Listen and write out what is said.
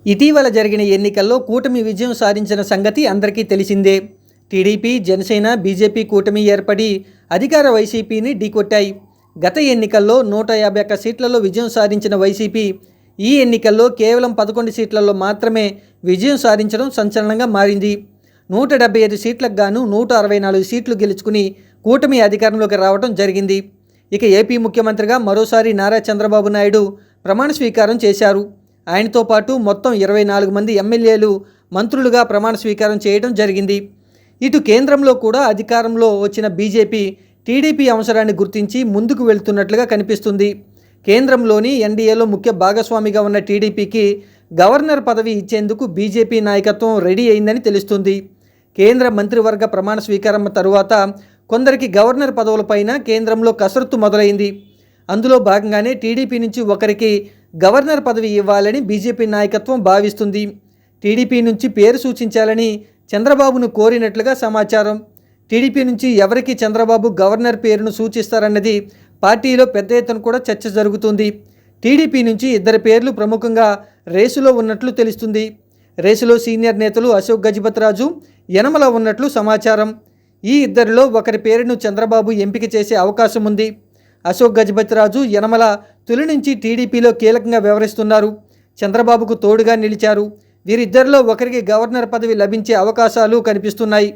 ఇటీవల జరిగిన ఎన్నికల్లో కూటమి విజయం సాధించిన సంగతి అందరికీ తెలిసిందే. టీడీపీ, జనసేన, బీజేపీ కూటమి ఏర్పడి అధికార వైసీపీని ఢీకొట్టాయి. గత ఎన్నికల్లో 151 సీట్లలో విజయం సాధించిన వైసీపీ ఈ ఎన్నికల్లో కేవలం 11 సీట్లలో మాత్రమే విజయం సాధించడం సంచలనంగా మారింది. 175 సీట్లకు గాను 164 సీట్లు గెలుచుకుని కూటమి అధికారంలోకి రావడం జరిగింది. ఇక ఏపీ ముఖ్యమంత్రిగా మరోసారి నారా చంద్రబాబు నాయుడు ప్రమాణ స్వీకారం చేశారు. ఆయనతో పాటు మొత్తం 24 మంది ఎమ్మెల్యేలు మంత్రులుగా ప్రమాణ స్వీకారం చేయడం జరిగింది. ఇటు కేంద్రంలో కూడా అధికారంలో వచ్చిన బీజేపీ టీడీపీ అవసరాన్ని గుర్తించి ముందుకు వెళ్తున్నట్లుగా కనిపిస్తుంది. కేంద్రంలోని ఎన్డీఏలో ముఖ్య భాగస్వామిగా ఉన్న టీడీపీకి గవర్నర్ పదవి ఇచ్చేందుకు బీజేపీ నాయకత్వం రెడీ అయిందని తెలుస్తుంది. కేంద్ర మంత్రివర్గ ప్రమాణ స్వీకారం తరువాత కొందరికి గవర్నర్ పదవులపైన కేంద్రంలో కసరత్తు మొదలైంది. అందులో భాగంగానే టీడీపీ నుంచి ఒకరికి గవర్నర్ పదవి ఇవ్వాలని బీజేపీ నాయకత్వం భావిస్తుంది. టీడీపీ నుంచి పేరు సూచించాలని చంద్రబాబును కోరినట్లుగా సమాచారం. టీడీపీ నుంచి ఎవరికి చంద్రబాబు గవర్నర్ పేరును సూచిస్తారన్నది పార్టీలో పెద్ద ఎత్తున కూడా చర్చ జరుగుతుంది. టీడీపీ నుంచి 2 పేర్లు ప్రముఖంగా రేసులో ఉన్నట్లు తెలుస్తుంది. రేసులో సీనియర్ నేతలు అశోక్ గజపతిరాజు, యనమల ఉన్నట్లు సమాచారం. ఈ ఇద్దరిలో ఒకరి పేరును చంద్రబాబు ఎంపిక చేసే అవకాశం ఉంది. అశోక్ గజపతిరాజు, యనమల తొలి నుంచి టీడీపీలో కీలకంగా వ్యవహరిస్తున్నారు. చంద్రబాబుకు తోడుగా నిలిచారు. వీరిద్దరిలో ఒకరికి గవర్నర్ పదవి లభించే అవకాశాలు కనిపిస్తున్నాయి.